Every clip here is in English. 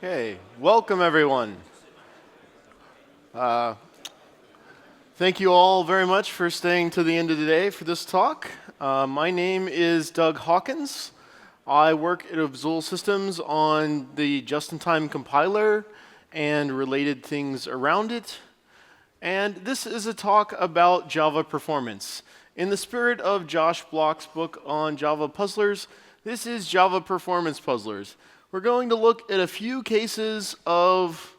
Okay, welcome everyone. Thank you all very much for staying to the end of the day for this talk. My name is Doug Hawkins. I work at Azul Systems on the just-in-time compiler and related things around it. And this is a talk about Java performance. In the spirit of Josh Bloch's book on Java puzzlers, this is Java performance puzzlers. We're going to look at a few cases of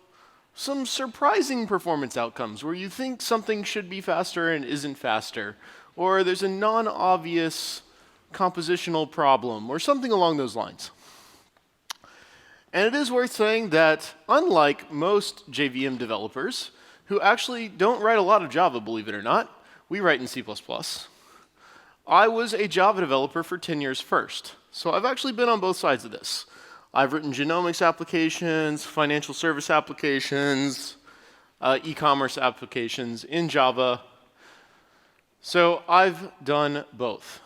some surprising performance outcomes where you think something should be faster and isn't faster, or there's a non-obvious compositional problem, or something along those lines. And it is worth saying that unlike most JVM developers, who actually don't write a lot of Java, believe it or not, we write in C++. I was a Java developer for 10 years first, so I've actually been on both sides of this. I've written genomics applications, financial service applications, e-commerce applications in Java. So I've done both.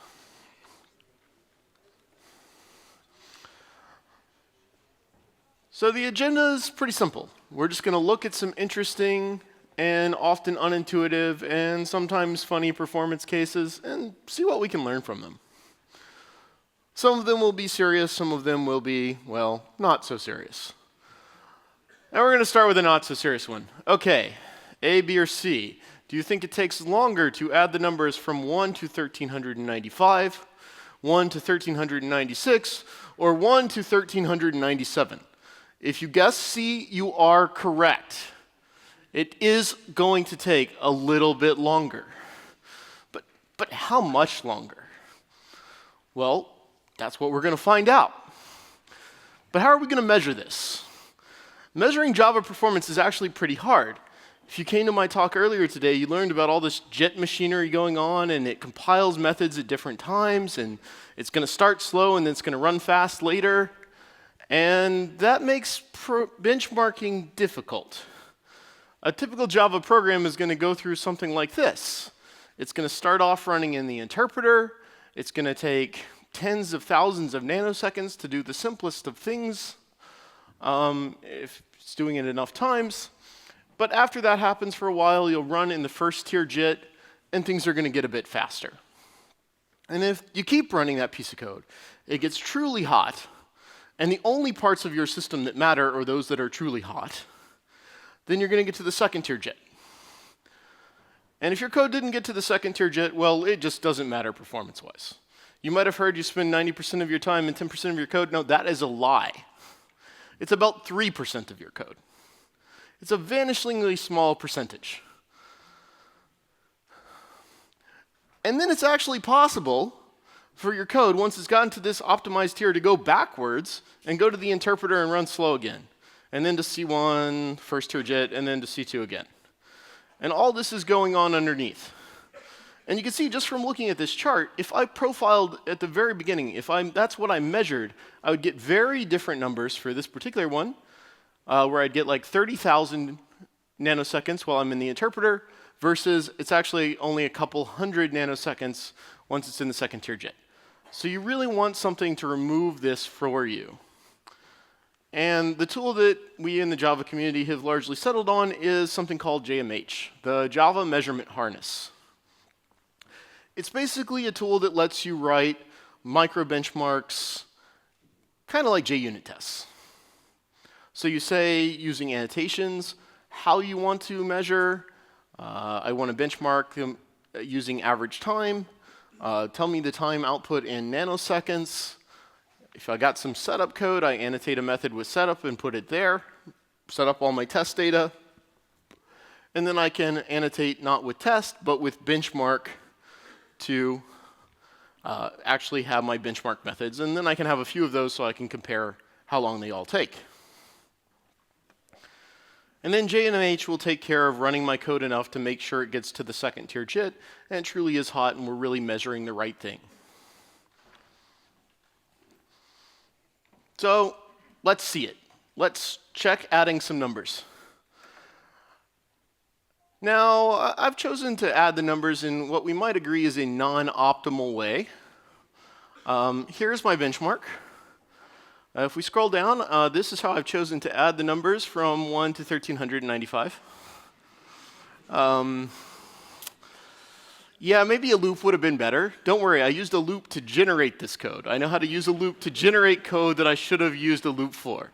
So the agenda is pretty simple. We're just going to look at some interesting and often unintuitive and sometimes funny performance cases and see what we can learn from them. Some of them will be serious, some of them will be, well, not so serious. Now we're going to start with a not so serious one. Okay, A, B, or C. Do you think it takes longer to add the numbers from 1 to 1395, 1 to 1396, or 1 to 1397? If you guess C, you are correct. It is going to take a little bit longer. But how much longer? Well, that's what we're going to find out. But how are we going to measure this? Measuring Java performance is actually pretty hard. If you came to my talk earlier today, you learned about all this jet machinery going on, and it compiles methods at different times, and it's going to start slow, and then it's going to run fast later. And that makes benchmarking difficult. A typical Java program is going to go through something like this. It's going to start off running in the interpreter. It's going to take tens of thousands of nanoseconds to do the simplest of things, if it's doing it enough times. But after that happens for a while, you'll run in the first tier JIT, and things are going to get a bit faster. And if you keep running that piece of code, it gets truly hot, and the only parts of your system that matter are those that are truly hot, then you're going to get to the second tier JIT. And if your code didn't get to the second tier JIT, well, it just doesn't matter performance-wise. You might have heard you spend 90% of your time in 10% of your code. No, that is a lie. It's about 3% of your code. It's a vanishingly small percentage. And then it's actually possible for your code, once it's gotten to this optimized tier, to go backwards and go to the interpreter and run slow again. And then to C1, first tier JIT, and then to C2 again. And all this is going on underneath. And you can see just from looking at this chart, if I profiled at the very beginning, that's what I measured, I would get very different numbers for this particular one, where I'd get like 30,000 nanoseconds while I'm in the interpreter, versus it's actually only a couple hundred nanoseconds once it's in the second tier JIT. So you really want something to remove this for you. And the tool that we in the Java community have largely settled on is something called JMH, the Java Measurement Harness. It's basically a tool that lets you write micro benchmarks, kind of like JUnit tests. So you say, using annotations, how you want to measure. I want to benchmark them using average time. Tell me the time output in nanoseconds. If I got some setup code, I annotate a method with setup and put it there. Set up all my test data. And then I can annotate not with test, but with benchmark to actually have my benchmark methods. And then I can have a few of those so I can compare how long they all take. And then JMH will take care of running my code enough to make sure it gets to the second tier JIT and it truly is hot and we're really measuring the right thing. So let's see it. Let's check adding some numbers. Now, I've chosen to add the numbers in what we might agree is a non-optimal way. Here's my benchmark. If we scroll down, this is how I've chosen to add the numbers from 1 to 1395. Yeah, maybe a loop would have been better. Don't worry, I used a loop to generate this code. I know how to use a loop to generate code that I should have used a loop for.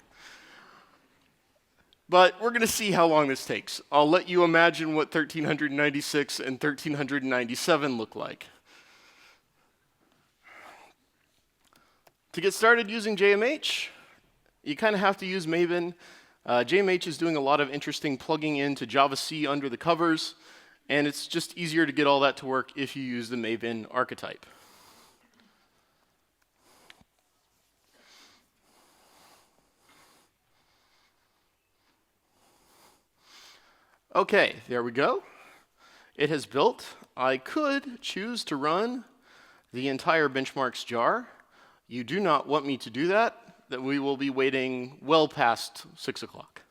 But we're going to see how long this takes. I'll let you imagine what 1396 and 1397 look like. To get started using JMH, you kind of have to use Maven. JMH is doing a lot of interesting plugging into Java-C under the covers, and it's just easier to get all that to work if you use the Maven archetype. Okay, there we go. It has built. I could choose to run the entire benchmarks jar. You do not want me to do that we will be waiting well past 6 o'clock.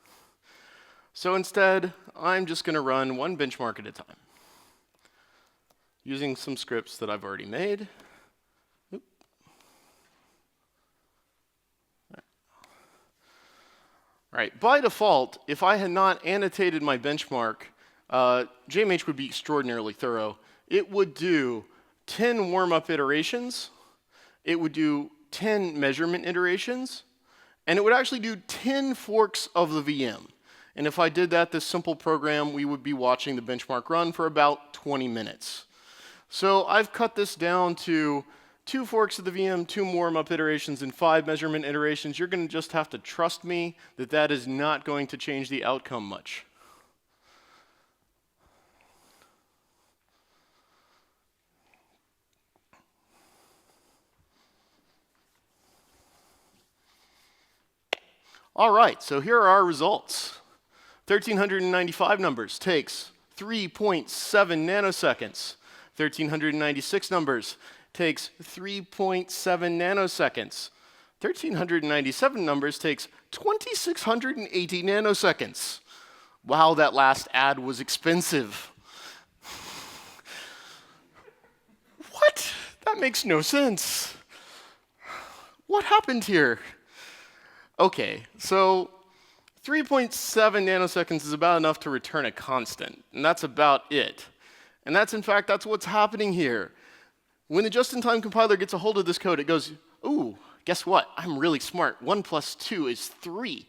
So instead, I'm just going to run one benchmark at a time using some scripts that I've already made. Oop. Right. By default, if I had not annotated my benchmark, JMH would be extraordinarily thorough. It would do 10 warm-up iterations. It would do 10 measurement iterations. And it would actually do 10 forks of the VM. And if I did that, this simple program, we would be watching the benchmark run for about 20 minutes. So I've cut this down to 2 forks of the VM, 2 warm-up iterations, and 5 measurement iterations. You're going to just have to trust me that that is not going to change the outcome much. All right, so here are our results. 1395 numbers takes 3.7 nanoseconds. 1396 numbers takes 3.7 nanoseconds. 1397 numbers takes 2680 nanoseconds. Wow, that last ad was expensive. What? That makes no sense. What happened here? Okay, so 3.7 nanoseconds is about enough to return a constant, and that's about it. And that's, in fact, that's what's happening here. When the just-in-time compiler gets a hold of this code, it goes, ooh, guess what? I'm really smart. 1 plus 2 is 3.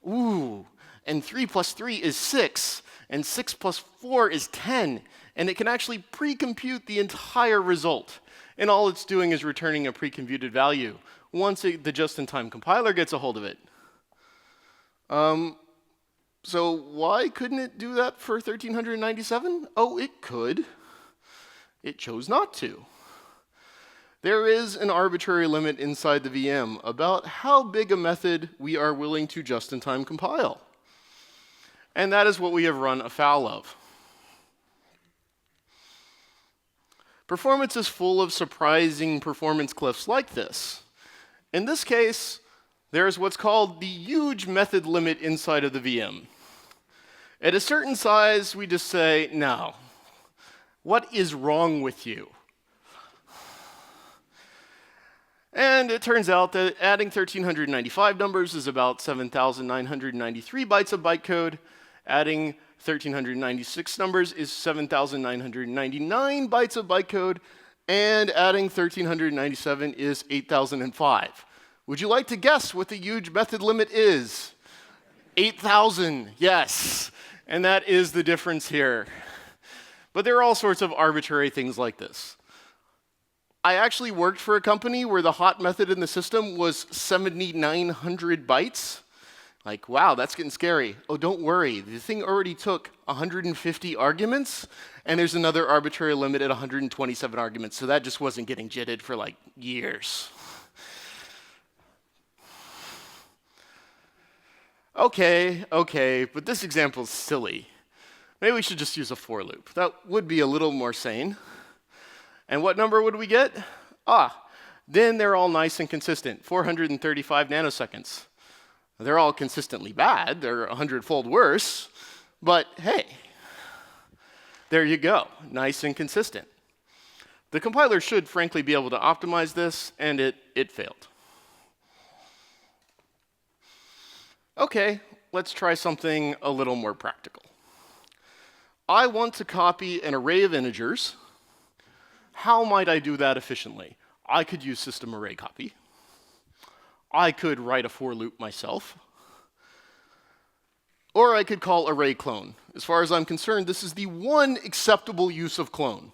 Ooh, and 3 plus 3 is 6, and 6 plus 4 is 10. And it can actually pre-compute the entire result. And all it's doing is returning a pre-computed value once the just-in-time compiler gets a hold of it. So why couldn't it do that for 1397? Oh, it could. It chose not to. There is an arbitrary limit inside the VM about how big a method we are willing to just-in-time compile. And that is what we have run afoul of. Performance is full of surprising performance cliffs like this. In this case, there is what's called the huge method limit inside of the VM. At a certain size, we just say, no. What is wrong with you? And it turns out that adding 1395 numbers is about 7,993 bytes of bytecode. Adding 1396 numbers is 7,999 bytes of bytecode. And adding 1397 is 8,005. Would you like to guess what the huge method limit is? 8,000, yes. And that is the difference here. But there are all sorts of arbitrary things like this. I actually worked for a company where the hot method in the system was 7,900 bytes. Like, wow, that's getting scary. Oh, don't worry. The thing already took 150 arguments, and there's another arbitrary limit at 127 arguments, so that just wasn't getting jitted for like years. Okay, but this example is silly. Maybe we should just use a for loop. That would be a little more sane. And what number would we get? Then they're all nice and consistent, 435 nanoseconds. They're all consistently bad. They're 100-fold worse. But hey, there you go, nice and consistent. The compiler should, frankly, be able to optimize this, and it failed. Okay, let's try something a little more practical. I want to copy an array of integers. How might I do that efficiently? I could use system array copy. I could write a for loop myself. Or I could call array clone. As far as I'm concerned, this is the one acceptable use of clone.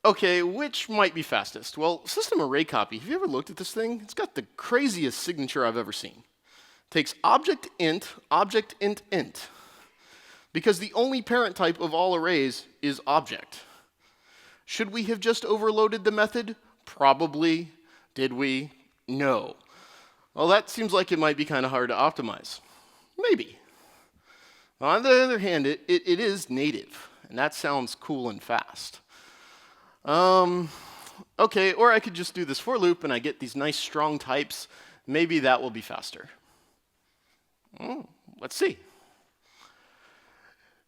Okay, which might be fastest? Well, system array copy, have you ever looked at this thing? It's got the craziest signature I've ever seen. It takes object int, int. Because the only parent type of all arrays is object. Should we have just overloaded the method? Probably. Did we? No. Well, that seems like it might be kind of hard to optimize. Maybe. On the other hand, it is native, and that sounds cool and fast. Okay, or I could just do this for loop and I get these nice strong types. Maybe that will be faster. Let's see.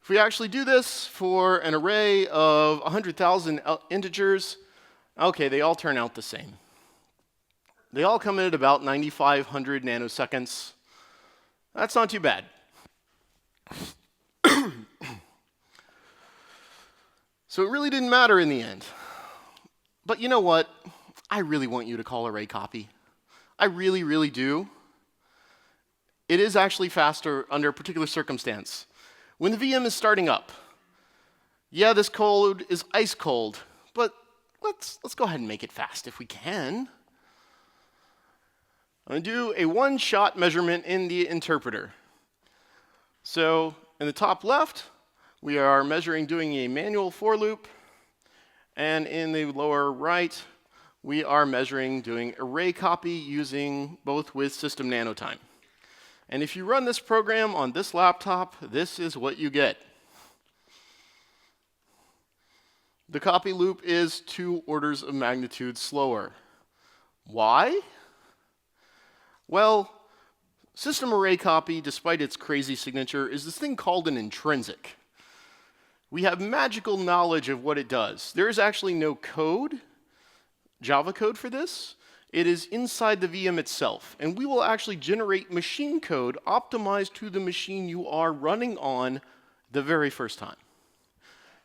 If we actually do this for an array of 100,000 integers, okay, they all turn out the same. They all come in at about 9,500 nanoseconds. That's not too bad. So it really didn't matter in the end. But you know what? I really want you to call array copy. I really, really do. It is actually faster under a particular circumstance. When the VM is starting up, yeah, this code is ice cold, but let's go ahead and make it fast if we can. I'm going to do a one-shot measurement in the interpreter. So in the top left, we are measuring doing a manual for loop. And in the lower right, we are measuring doing array copy using both with system nanotime. And if you run this program on this laptop, this is what you get. The copy loop is 2 orders of magnitude slower. Why? Well, system array copy, despite its crazy signature, is this thing called an intrinsic. We have magical knowledge of what it does. There is actually no code, Java code for this. It is inside the VM itself. And we will actually generate machine code optimized to the machine you are running on the very first time.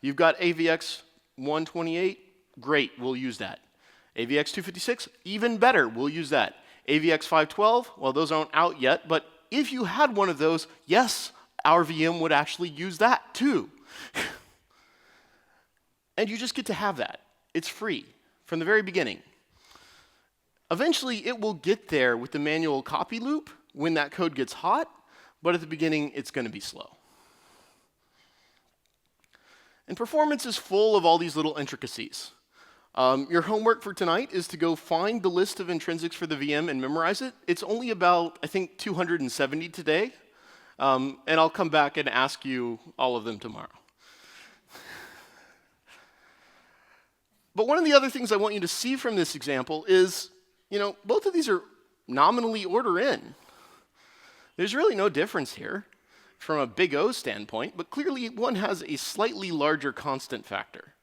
You've got AVX 128, great, we'll use that. AVX 256, even better, we'll use that. AVX 512, well, those aren't out yet, but if you had one of those, yes, our VM would actually use that too. And you just get to have that. It's free from the very beginning. Eventually, it will get there with the manual copy loop when that code gets hot, but at the beginning, it's going to be slow. And performance is full of all these little intricacies. Your homework for tonight is to go find the list of intrinsics for the VM and memorize it. It's only about, I think, 270 today. And I'll come back and ask you all of them tomorrow. But one of the other things I want you to see from this example is, both of these are nominally order n. There's really no difference here from a big O standpoint, but clearly one has a slightly larger constant factor.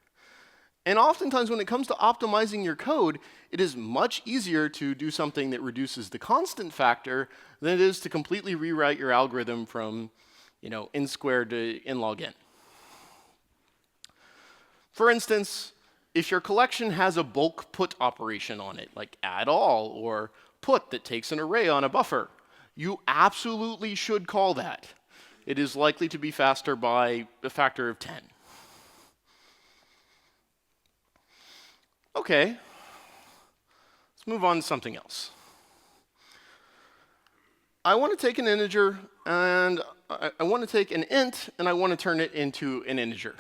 And oftentimes when it comes to optimizing your code, it is much easier to do something that reduces the constant factor than it is to completely rewrite your algorithm from n squared to n log n. For instance, if your collection has a bulk put operation on it, like add all or put that takes an array on a buffer, you absolutely should call that. It is likely to be faster by a factor of 10. Okay, let's move on to something else. I want to take an integer, and I want to take an int, and I want to turn it into an integer.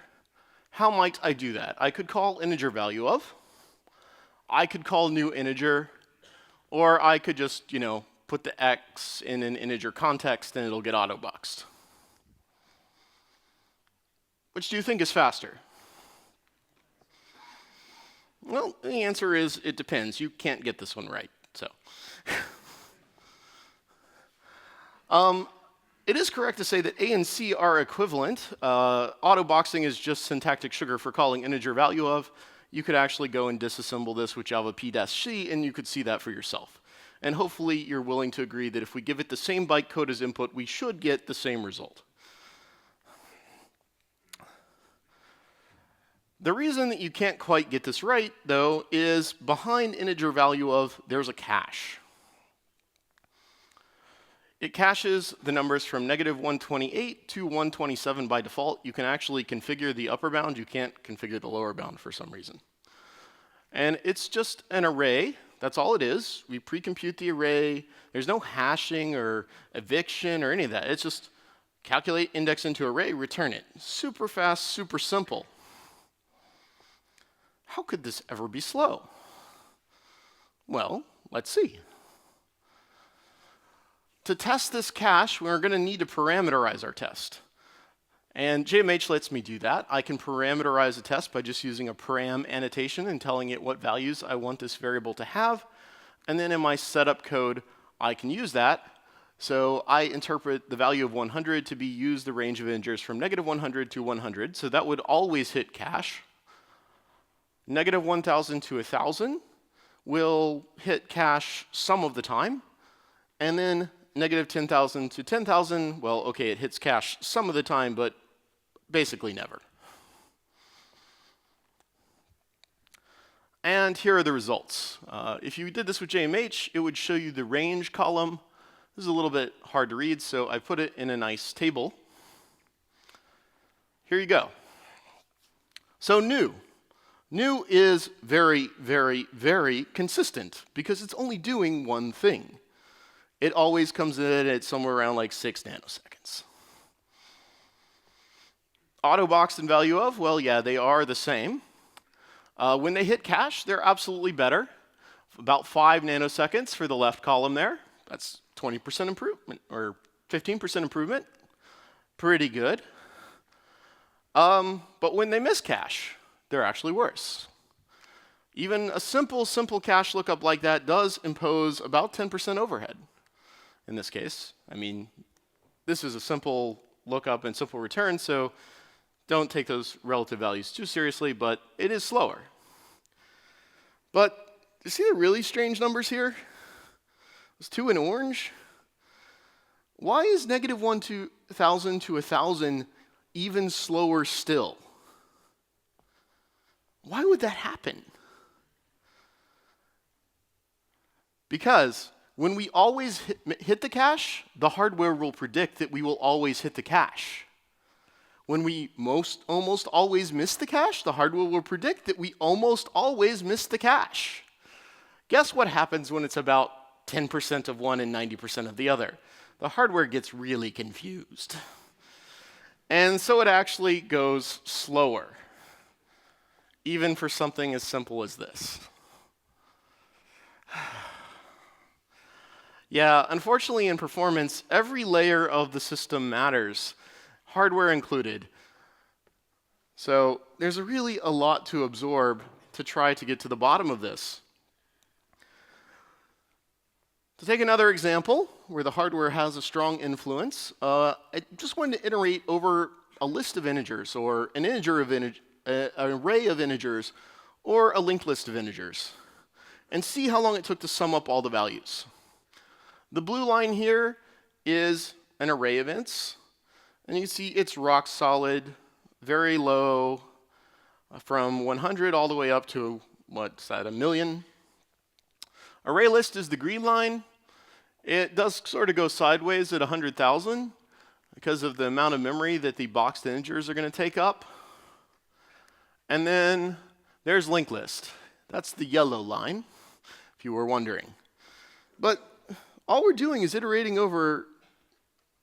How might I do that? I could call integer value of, I could call new integer, or I could just, put the x in an integer context and it'll get autoboxed. Which do you think is faster? Well, the answer is it depends. You can't get this one right, so. It is correct to say that A and C are equivalent. Autoboxing is just syntactic sugar for calling integer value of. You could actually go and disassemble this with Java P-C, and you could see that for yourself. And hopefully you're willing to agree that if we give it the same bytecode as input, we should get the same result. The reason that you can't quite get this right, though, is behind integer value of there's a cache. It caches the numbers from -128 to 127 by default. You can actually configure the upper bound. You can't configure the lower bound for some reason. And it's just an array. That's all it is. We pre-compute the array. There's no hashing or eviction or any of that. It's just calculate, index into array, return it. Super fast, super simple. How could this ever be slow? Well, let's see. To test this cache, we're going to need to parameterize our test. And JMH lets me do that. I can parameterize a test by just using a param annotation and telling it what values I want this variable to have. And then in my setup code, I can use that. So I interpret the value of 100 to be used the range of integers from -100 to 100. So that would always hit cache. -1,000 to 1,000 will hit cache some of the time. And then -10,000 to 10,000, well, okay, it hits cache some of the time, but basically never. And here are the results. If you did this with JMH, it would show you the range column. This is a little bit hard to read, so I put it in a nice table. Here you go. So new. New is very, very, very consistent because it's only doing one thing. It always comes in at somewhere around like 6 nanoseconds. Autoboxed and value of, well, yeah, they are the same. When they hit cache, they're absolutely better. About 5 nanoseconds for the left column there. That's 20% improvement, or 15% improvement. Pretty good. But when they miss cache, they're actually worse. Even a simple cache lookup like that does impose about 10% overhead. In this case, I mean, this is a simple lookup and simple return, so don't take those relative values too seriously, but it is slower. But you see the really strange numbers here? Those 2 in orange. Why is -1,000 to 1,000 even slower still? Why would that happen? Because when we always hit the cache, the hardware will predict that we will always hit the cache. When we almost always miss the cache, the hardware will predict that we almost always miss the cache. Guess what happens when it's about 10% of one and 90% of the other? The hardware gets really confused. And so it actually goes slower, even for something as simple as this. Yeah, unfortunately in performance, every layer of the system matters, hardware included. So there's really a lot to absorb to try to get to the bottom of this. To take another example where the hardware has a strong influence, I just wanted to iterate over a list of integers, or an array of integers, or a linked list of integers, and see how long it took to sum up all the values. The blue line here is an array of ints, and you can see it's rock solid, very low, from 100 all the way up to, what's that, 1,000,000. Array list is the green line. It does sort of go sideways at 100,000 because of the amount of memory that the boxed integers are going to take up. And then there's linked list. That's the yellow line, if you were wondering. But all we're doing is iterating over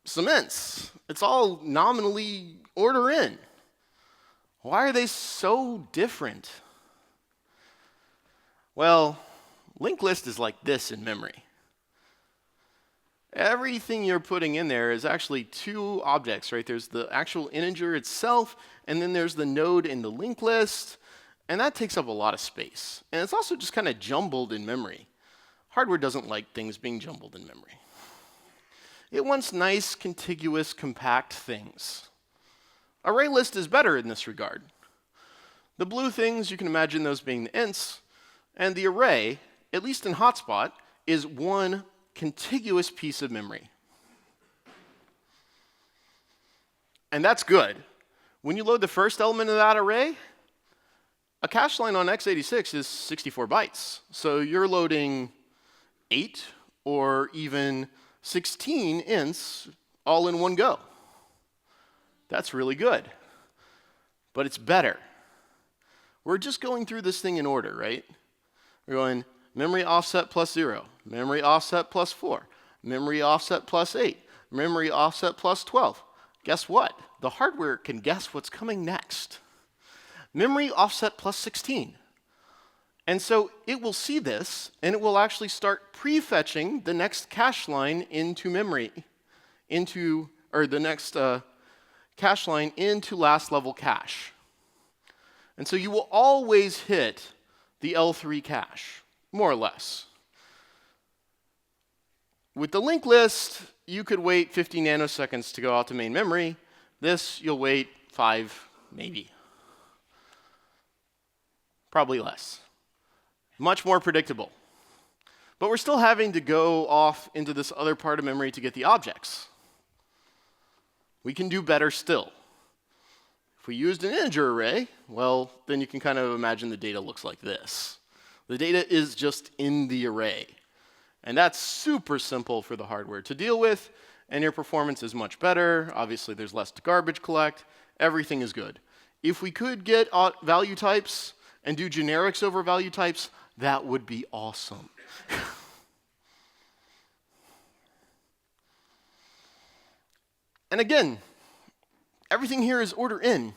some ints. It's all nominally order in. Why are they so different? Well, linked list is like this in memory. Everything you're putting in there is actually 2 objects, right? There's the actual integer itself, and then there's the node in the linked list, and that takes up a lot of space. And it's also just kind of jumbled in memory. Hardware doesn't like things being jumbled in memory. It wants nice, contiguous, compact things. Array list is better in this regard. The blue things, you can imagine those being the ints, and the array, at least in hotspot, is one contiguous piece of memory. And that's good. When you load the first element of that array, a cache line on x86 is 64 bytes. So you're loading 8 or even 16 ints all in one go. That's really good. But it's better. We're just going through this thing in order, right? We're going memory offset plus 0, memory offset plus 4, memory offset plus 8, memory offset plus 12. Guess what? The hardware can guess what's coming next. Memory offset plus 16. And so it will see this, and it will actually start prefetching the next cache line into memory, or the next cache line into last level cache. And so you will always hit the L3 cache, more or less. With the linked list, you could wait 50 nanoseconds to go out to main memory. This, you'll wait 5, maybe. Probably less. Much more predictable. But we're still having to go off into this other part of memory to get the objects. We can do better still. If we used an integer array, well, then you can kind of imagine the data looks like this. The data is just in the array. And that's super simple for the hardware to deal with, and your performance is much better. Obviously, there's less to garbage collect. Everything is good. If we could get value types and do generics over value types, that would be awesome. And again, everything here is order in.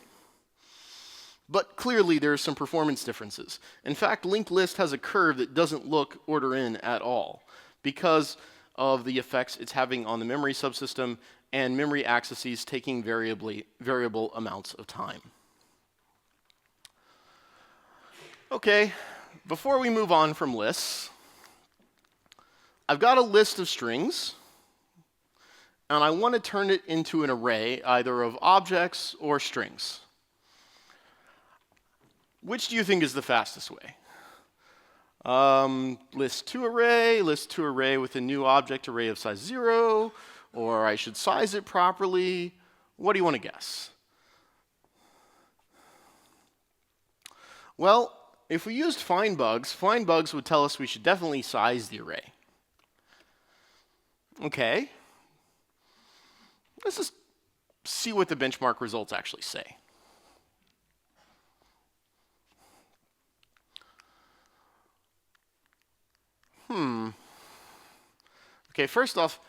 But clearly, there are some performance differences. In fact, linked list has a curve that doesn't look order in at all because of the effects it's having on the memory subsystem and memory accesses taking variable amounts of time. Okay, before we move on from lists, I've got a list of strings, and I want to turn it into an array, either of objects or strings. Which do you think is the fastest way? List to array with a new object array of size 0, or I should size it properly. What do you want to guess? Well, if we used findbugs would tell us we should definitely size the array. Okay. Let's just see what the benchmark results actually say. Okay, first off,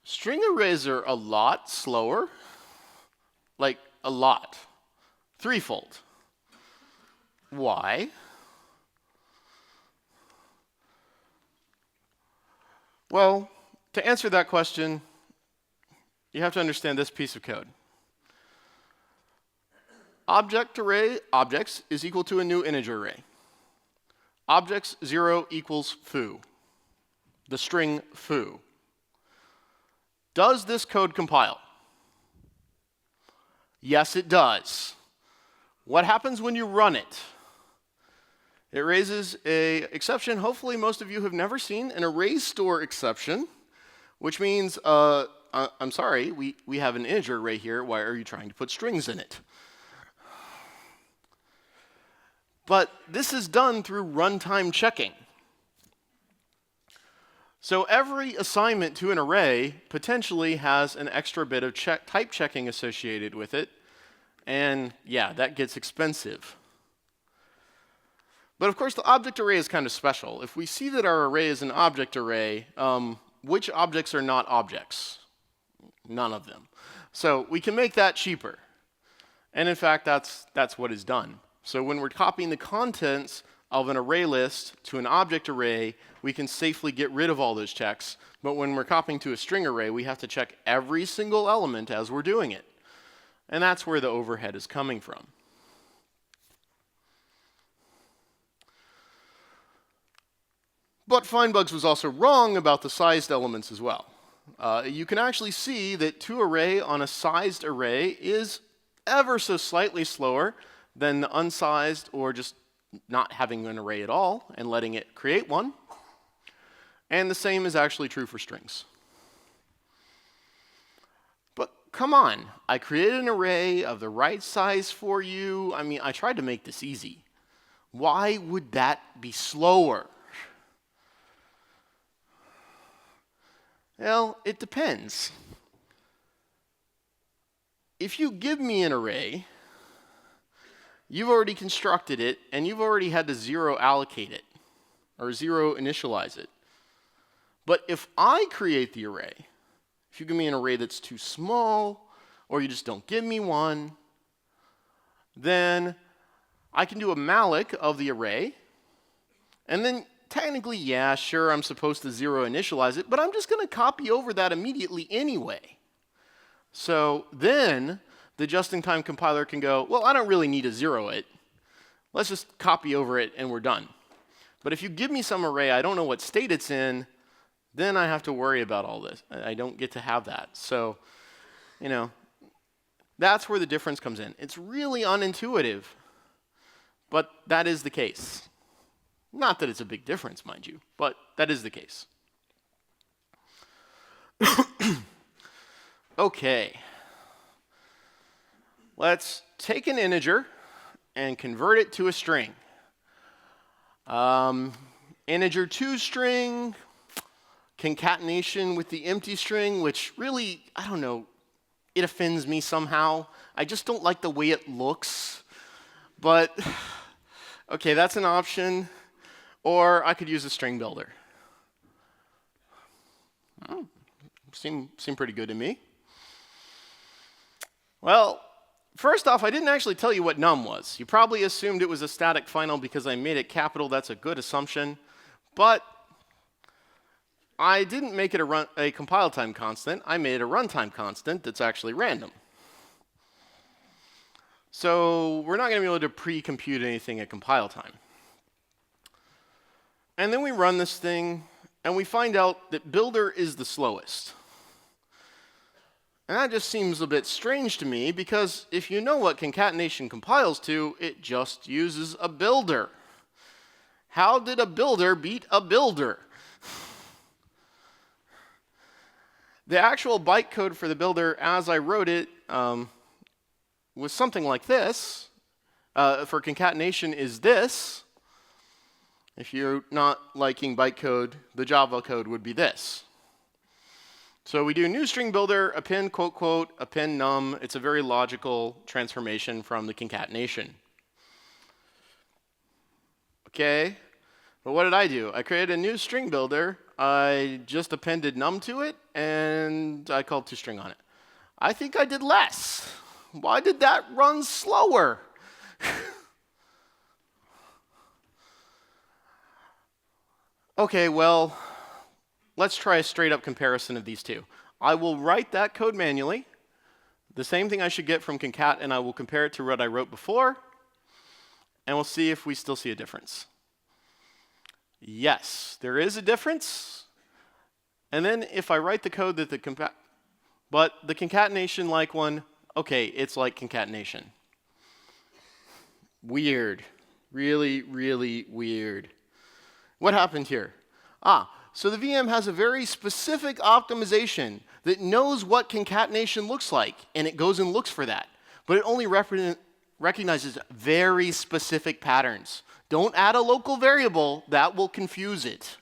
string arrays are a lot slower. Like, a lot. Threefold. Why? Well, to answer that question, you have to understand this piece of code. Object array objects is equal to a new integer array. Objects 0 equals foo, the string foo. Does this code compile? Yes, it does. What happens when you run it? It raises an exception hopefully most of you have never seen, an array store exception, which means, I'm sorry, we have an integer array here. Why are you trying to put strings in it? But this is done through runtime checking. So every assignment to an array potentially has an extra bit of type checking associated with it. And yeah, that gets expensive. But of course, the object array is kind of special. If we see that our array is an object array, which objects are not objects? None of them. So we can make that cheaper. And in fact, that's what is done. So when we're copying the contents of an array list to an object array, we can safely get rid of all those checks. But when we're copying to a string array, we have to check every single element as we're doing it. And that's where the overhead is coming from. But findbugs was also wrong about the sized elements as well. You can actually see that toArray on a sized array is ever so slightly slower than the unsized or just not having an array at all and letting it create one. And the same is actually true for strings. But come on, I created an array of the right size for you. I mean, I tried to make this easy. Why would that be slower? Well, it depends. If you give me an array, you've already constructed it, and you've already had to zero allocate it, or zero initialize it. But if I create the array, if you give me an array that's too small, or you just don't give me one, then I can do a malloc of the array, and then technically, yeah, sure, I'm supposed to zero initialize it, but I'm just going to copy over that immediately anyway. So then the just-in-time compiler can go, well, I don't really need to zero it. Let's just copy over it, and we're done. But if you give me some array, I don't know what state it's in, then I have to worry about all this. I don't get to have that. So, that's where the difference comes in. It's really unintuitive, but that is the case. Not that it's a big difference, mind you, but that is the case. Okay. Let's take an integer and convert it to a string. Integer to string, concatenation with the empty string, which really, I don't know, it offends me somehow. I just don't like the way it looks. But, okay, that's an option. Or I could use a string builder. Oh, seem pretty good to me. Well, first off, I didn't actually tell you what num was. You probably assumed it was a static final because I made it capital. That's a good assumption. But I didn't make it a compile time constant. I made it a runtime constant that's actually random. So we're not going to be able to pre-compute anything at compile time. And then we run this thing, and we find out that builder is the slowest. And that just seems a bit strange to me, because if you know what concatenation compiles to, it just uses a builder. How did a builder beat a builder? The actual bytecode for the builder, as I wrote it, was something like this. For concatenation is this. If you're not liking bytecode, the Java code would be this. So we do new string builder, append quote quote, append num. It's a very logical transformation from the concatenation. Okay, but what did I do? I created a new string builder. I just appended num to it, and I called toString on it. I think I did less. Why did that run slower? Okay, well, let's try a straight-up comparison of these two. I will write that code manually, the same thing I should get from concat, and I will compare it to what I wrote before, and we'll see if we still see a difference. Yes, there is a difference. And then if I write the code that but the concatenation-like one, okay, it's like concatenation. Weird. Really, really weird. What happened here? So the VM has a very specific optimization that knows what concatenation looks like, and it goes and looks for that. But it only recognizes very specific patterns. Don't add a local variable. That will confuse it.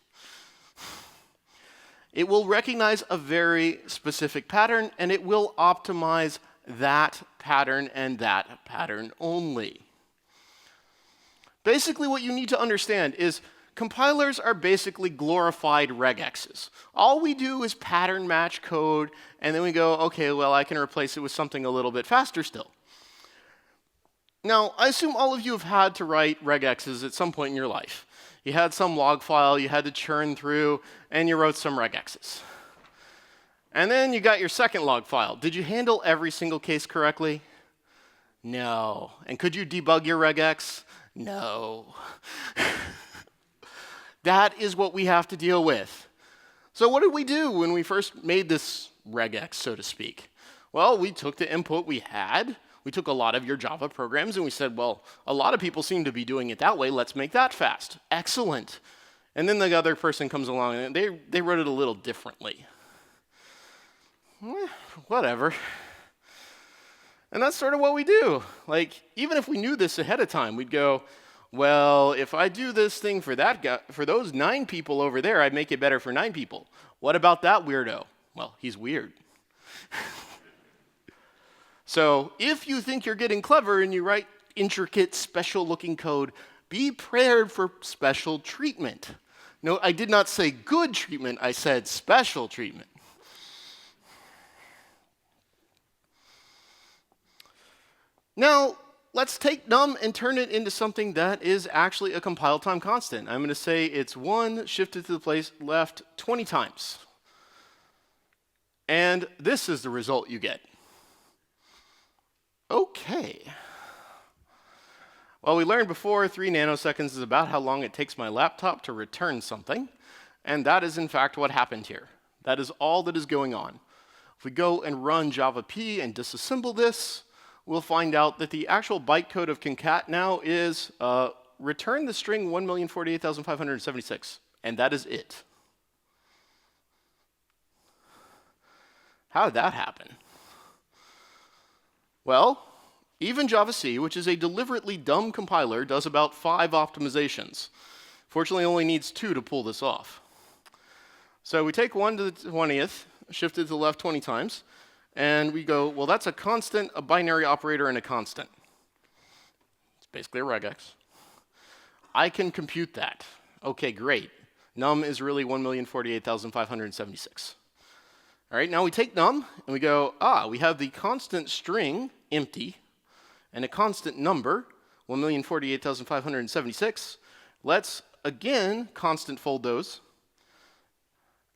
It will recognize a very specific pattern, and it will optimize that pattern and that pattern only. Basically, what you need to understand is compilers are basically glorified regexes. All we do is pattern match code, and then we go, okay, well, I can replace it with something a little bit faster still. Now, I assume all of you have had to write regexes at some point in your life. You had some log file you had to churn through, and you wrote some regexes. And then you got your second log file. Did you handle every single case correctly? No. And could you debug your regex? No. That is what we have to deal with. So what did we do when we first made this regex, so to speak? Well, we took the input we had. We took a lot of your Java programs, and we said, well, a lot of people seem to be doing it that way. Let's make that fast. Excellent. And then the other person comes along and they wrote it a little differently. Whatever. And that's sort of what we do. Like, even if we knew this ahead of time, we'd go, well, if I do this thing for that guy, for those 9 people over there, I'd make it better for 9 people. What about that weirdo? Well, he's weird. So if you think you're getting clever and you write intricate, special-looking code, be prepared for special treatment. No, I did not say good treatment, I said special treatment. Now, let's take num and turn it into something that is actually a compile time constant. I'm going to say it's 1 shifted to the place left 20 times. And this is the result you get. Okay. Well, we learned before 3 nanoseconds is about how long it takes my laptop to return something. And that is, in fact, what happened here. That is all that is going on. If we go and run Java P and disassemble this, we'll find out that the actual bytecode of concat now is return the string 1,048,576. And that is it. How did that happen? Well, even JavaC, which is a deliberately dumb compiler, does about 5 optimizations. Fortunately, it only needs 2 to pull this off. So we take 1 to the 20th, shift it to the left 20 times, and we go, well, that's a constant, a binary operator, and a constant. It's basically a regex. I can compute that. Okay, great. Num is really 1,048,576. All right, now we take num, and we go, we have the constant string, empty, and a constant number, 1,048,576. Let's, again, constant fold those.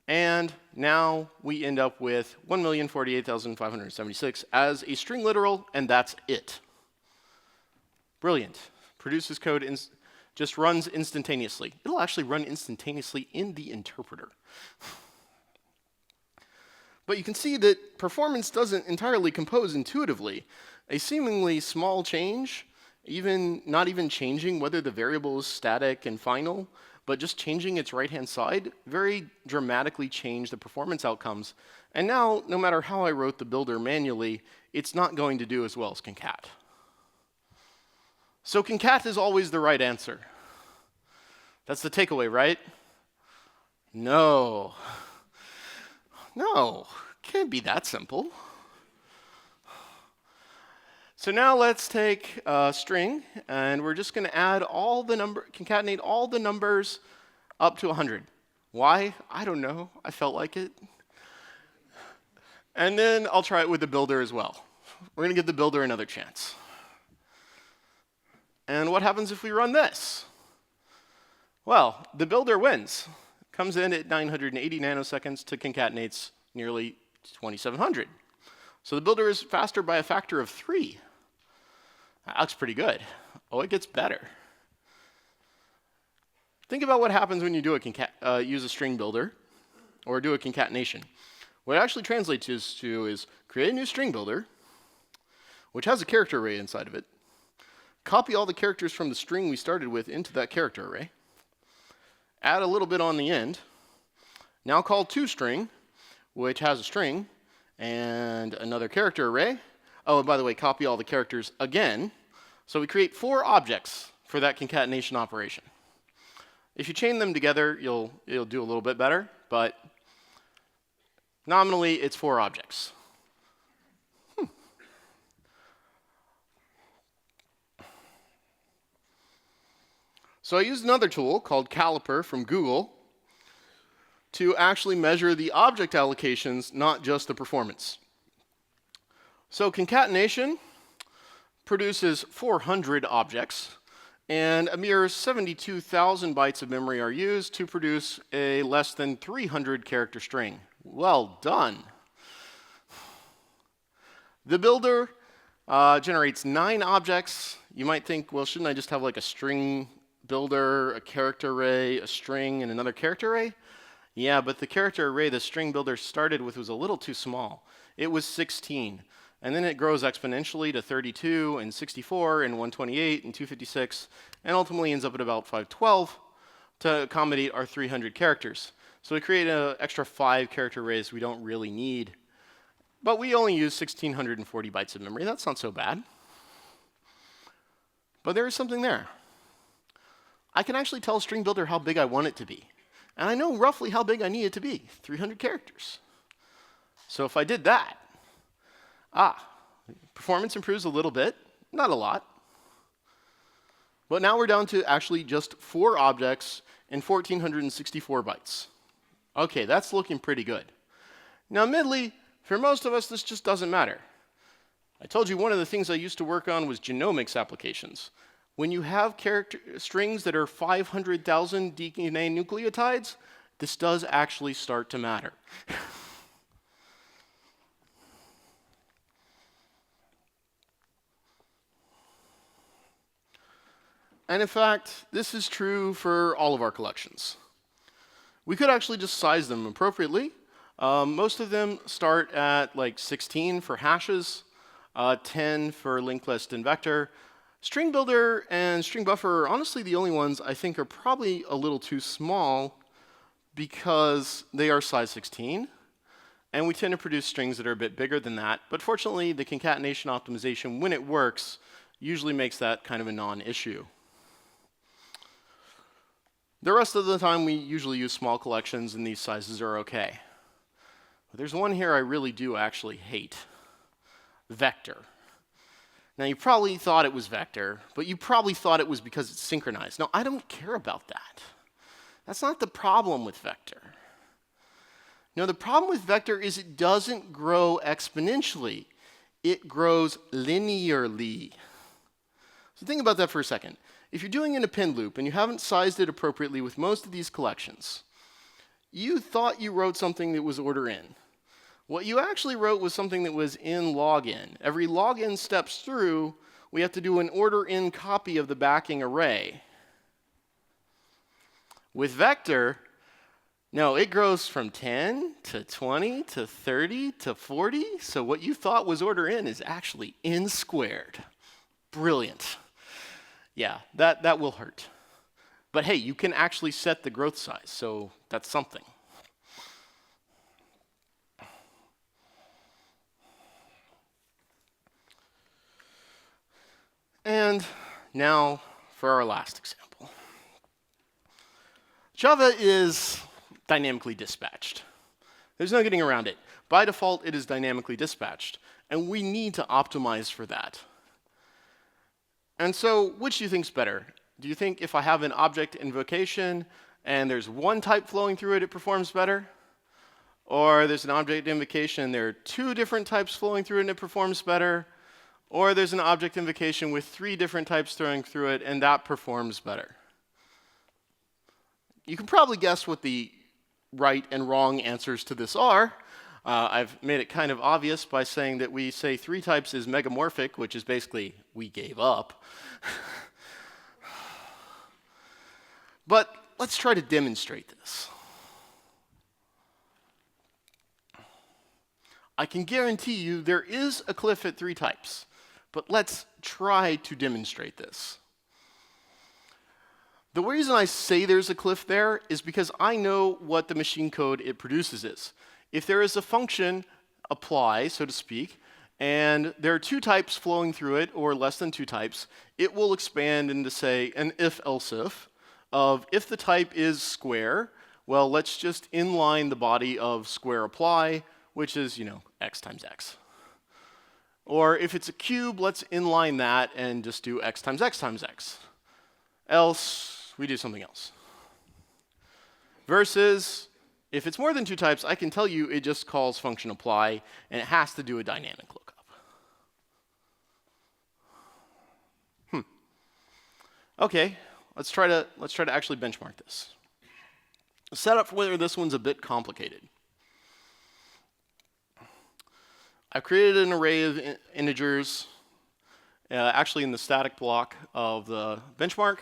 And now we end up with 1,048,576 as a string literal, and that's it. Brilliant. Produces code, just runs instantaneously. It'll actually run instantaneously in the interpreter. But you can see that performance doesn't entirely compose intuitively. A seemingly small change, not even changing whether the variable is static and final, but just changing its right-hand side, very dramatically changed the performance outcomes. And now, no matter how I wrote the builder manually, it's not going to do as well as concat. So concat is always the right answer. That's the takeaway, right? No. No, can't be that simple. So now let's take a string, and we're just going to add concatenate all the numbers up to 100. Why? I don't know. I felt like it. And then I'll try it with the builder as well. We're going to give the builder another chance. And what happens if we run this? Well, the builder wins. Comes in at 980 nanoseconds to concatenates nearly 2,700. So the builder is faster by a factor of 3. That looks pretty good. Oh, it gets better. Think about what happens when you do use a string builder or do a concatenation. What it actually translates to is create a new string builder, which has a character array inside of it, copy all the characters from the string we started with into that character array, add a little bit on the end, now call toString, which has a string and another character array. Oh, and by the way, copy all the characters again. So we create 4 objects for that concatenation operation. If you chain them together, it'll do a little bit better, but nominally it's 4 objects. So I used another tool called Caliper from Google to actually measure the object allocations, not just the performance. So concatenation produces 400 objects, and a mere 72,000 bytes of memory are used to produce a less than 300 character string. Well done. The builder generates 9 objects. You might think, well, shouldn't I just have like a string builder, a character array, a string, and another character array? Yeah, but the character array the string builder started with was a little too small. It was 16. And then it grows exponentially to 32 and 64 and 128 and 256, and ultimately ends up at about 512. to accommodate our 300 characters. So we create an extra 5 character arrays we don't really need. But we only use 1,640 bytes of memory. That's not so bad. But there is something there. I can actually tell String Builder how big I want it to be. And I know roughly how big I need it to be, 300 characters. So if I did that, performance improves a little bit, not a lot. But now we're down to actually just 4 objects and 1,464 bytes. OK, that's looking pretty good. Now, admittedly, for most of us, this just doesn't matter. I told you one of the things I used to work on was genomics applications. When you have strings that are 500,000 DNA nucleotides, this does actually start to matter. And in fact, this is true for all of our collections. We could actually just size them appropriately. Most of them start at like 16 for hashes, 10 for linked list and vector. String Builder and String Buffer are honestly the only ones I think are probably a little too small because they are size 16. And we tend to produce strings that are a bit bigger than that. But fortunately, the concatenation optimization, when it works, usually makes that kind of a non-issue. The rest of the time, we usually use small collections, and these sizes are OK. But there's one here I really do actually hate, vector. Now, you probably thought it was vector, but you probably thought it was because it's synchronized. No, I don't care about that. That's not the problem with vector. No, the problem with vector is it doesn't grow exponentially. It grows linearly. So think about that for a second. If you're doing an append loop and you haven't sized it appropriately with most of these collections, you thought you wrote something that was order n. What you actually wrote was something that was in log n. Every log n steps through, we have to do an order n copy of the backing array. With vector, no, it grows from 10 to 20 to 30 to 40. So what you thought was order n is actually n squared. Brilliant. Yeah, that will hurt. But hey, you can actually set the growth size, so that's something. And now for our last example. Java is dynamically dispatched. There's no getting around it. By default, it is dynamically dispatched, and we need to optimize for that. And so, which do you think's better? Do you think if I have an object invocation and there's one type flowing through it, it performs better? Or there's an object invocation, there are 2 different types flowing through it and it performs better? Or there's an object invocation with 3 different types flowing through it and that performs better? You can probably guess what the right and wrong answers to this are. I've made it kind of obvious by saying that we say 3 types is megamorphic, which is basically we gave up. But let's try to demonstrate this. I can guarantee you there is a cliff at 3 types, but let's try to demonstrate this. The reason I say there's a cliff there is because I know what the machine code it produces is. If there is a function, apply, so to speak, and there are 2 types flowing through it, or less than 2 types, it will expand into, say, an if-else of if the type is square, well, let's just inline the body of square apply, which is, x times x. Or if it's a cube, let's inline that and just do x times x times x. Else, we do something else. Versus, if it's more than 2 types, I can tell you it just calls function apply, and it has to do a dynamic lookup. OK, let's try to actually benchmark this. Set up for whether this one's a bit complicated. I've created an array of integers, actually in the static block of the benchmark.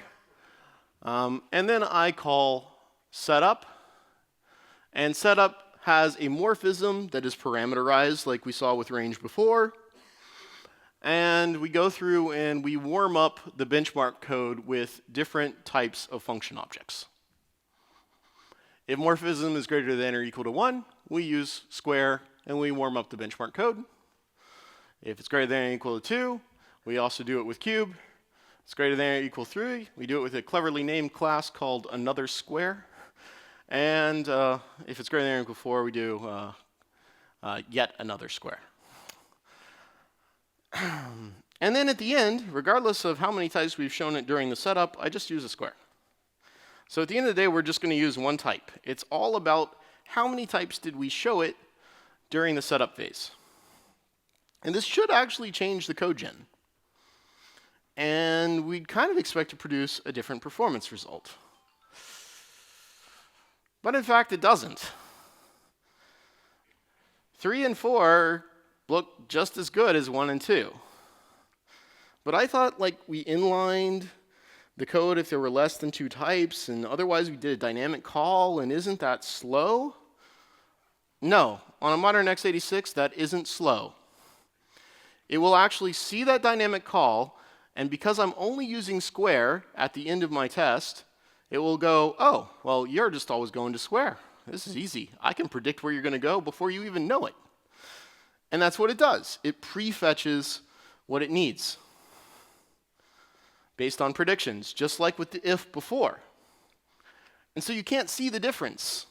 And then I call setup. And setup has a morphism that is parameterized, like we saw with range before. And we go through and we warm up the benchmark code with different types of function objects. If morphism is greater than or equal to 1, we use square and we warm up the benchmark code. If it's greater than or equal to 2, we also do it with cube. If it's greater than or equal to 3, we do it with a cleverly named class called another square. And if it's greater than or equal to 4, we do yet another square. And then at the end, regardless of how many types we've shown it during the setup, I just use a square. So at the end of the day, we're just going to use one type. It's all about how many types did we show it during the setup phase. And this should actually change the code gen. And we'd kind of expect to produce a different performance result. But in fact, it doesn't. 3 and 4 look just as good as 1 and 2. But I thought like we inlined the code if there were less than 2 types, and otherwise we did a dynamic call, and isn't that slow? No, on a modern x86, that isn't slow. It will actually see that dynamic call, and because I'm only using square at the end of my test, it will go, oh, well, you're just always going to square. This is easy. I can predict where you're going to go before you even know it. And that's what it does. It prefetches what it needs based on predictions, just like with the if before. And so you can't see the difference.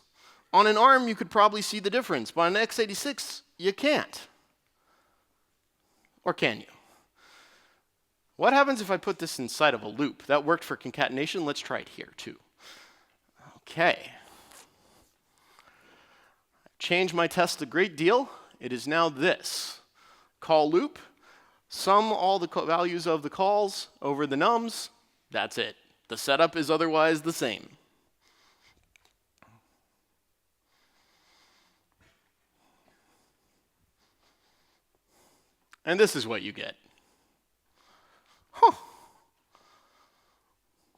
On an ARM, you could probably see the difference, but on an x86, you can't. Or can you? What happens if I put this inside of a loop? That worked for concatenation. Let's try it here, too. OK. Changed my test a great deal. It is now this. Call loop. Sum all the values of the calls over the nums. That's it. The setup is otherwise the same. And this is what you get. Huh.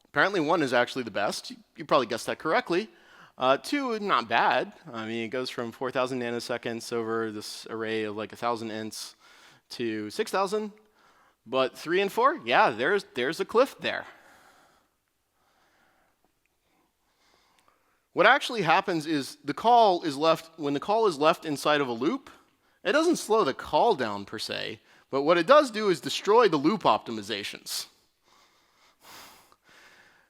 Apparently 1 is actually the best. You probably guessed that correctly. 2, not bad. I mean, it goes from 4,000 nanoseconds over this array of like 1,000 ints to 6,000. But 3 and 4, yeah, there's a cliff there. What actually happens is the call is left, when the call is left inside of a loop, it doesn't slow the call down per se, but what it does do is destroy the loop optimizations.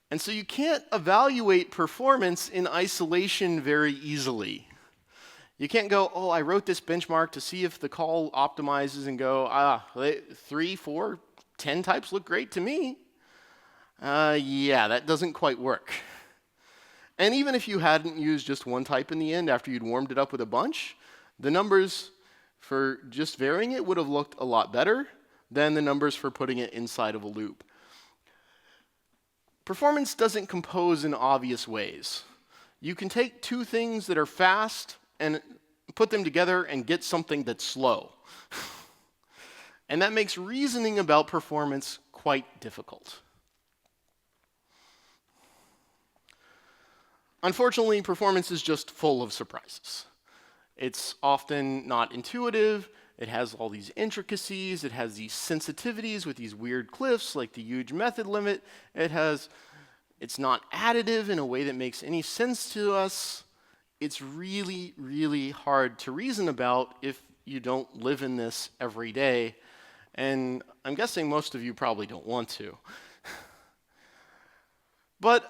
And so you can't evaluate performance in isolation very easily. You can't go, oh, I wrote this benchmark to see if the call optimizes and go, 3, 4, 10 types look great to me. Yeah, that doesn't quite work. And even if you hadn't used just one type in the end after you'd warmed it up with a bunch, the numbers for just varying it would have looked a lot better than the numbers for putting it inside of a loop. Performance doesn't compose in obvious ways. You can take 2 things that are fast and put them together and get something that's slow. And that makes reasoning about performance quite difficult. Unfortunately, performance is just full of surprises. It's often not intuitive. It has all these intricacies. It has these sensitivities with these weird cliffs, like the huge method limit. It's not additive in a way that makes any sense to us. It's really, really hard to reason about if you don't live in this every day. And I'm guessing most of you probably don't want to. But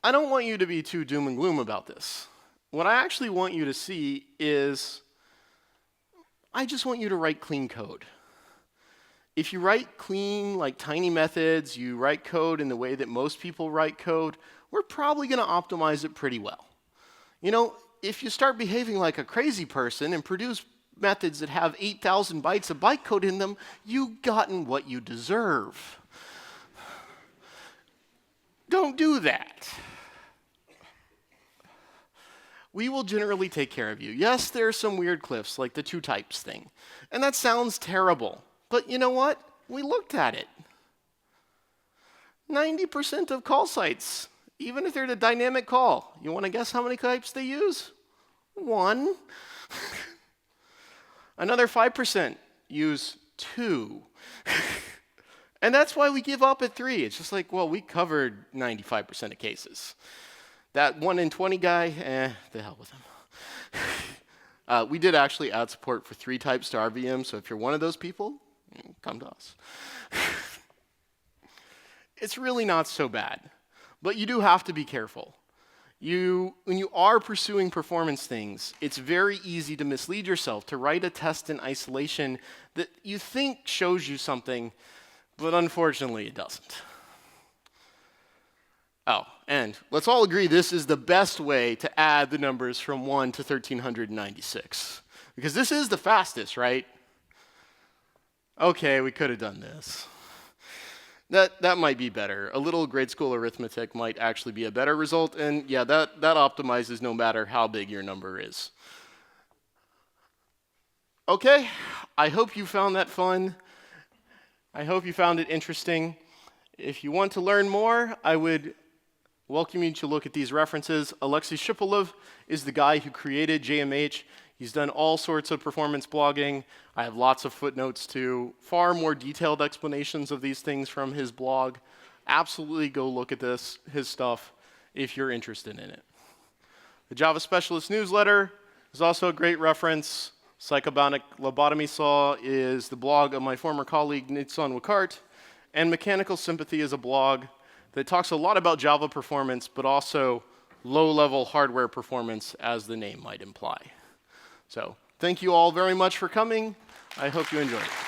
I don't want you to be too doom and gloom about this. What I actually want you to see is I just want you to write clean code. If you write clean, like tiny methods, you write code in the way that most people write code, we're probably going to optimize it pretty well. You know, if you start behaving like a crazy person and produce methods that have 8,000 bytes of bytecode in them, you've gotten what you deserve. Don't do that. We will generally take care of you. Yes, there are some weird cliffs, like the 2 types thing. And that sounds terrible. But you know what? We looked at it. 90% of call sites, even if they're the dynamic call, you want to guess how many types they use? 1. Another 5% use 2. And that's why we give up at 3. It's just like, well, we covered 95% of cases. That 1 in 20 guy, the hell with him. We did actually add support for 3 types to RVM, so if you're one of those people, come to us. It's really not so bad, but you do have to be careful. When you are pursuing performance things, it's very easy to mislead yourself, to write a test in isolation that you think shows you something, but unfortunately it doesn't. Oh, and let's all agree this is the best way to add the numbers from 1 to 1396. Because this is the fastest, right? Okay, we could have done this. That might be better. A little grade school arithmetic might actually be a better result, and yeah, that optimizes no matter how big your number is. Okay, I hope you found that fun. I hope you found it interesting. If you want to learn more, I would welcome you to look at these references. Alexei Shipolov is the guy who created JMH. He's done all sorts of performance blogging. I have lots of footnotes to far more detailed explanations of these things from his blog. Absolutely go look at his stuff, if you're interested in it. The Java Specialist newsletter is also a great reference. Psychobonic Lobotomy Saw is the blog of my former colleague, Nitsan Wakart. And Mechanical Sympathy is a blog that talks a lot about Java performance, but also low-level hardware performance, as the name might imply. So thank you all very much for coming. I hope you enjoyed it.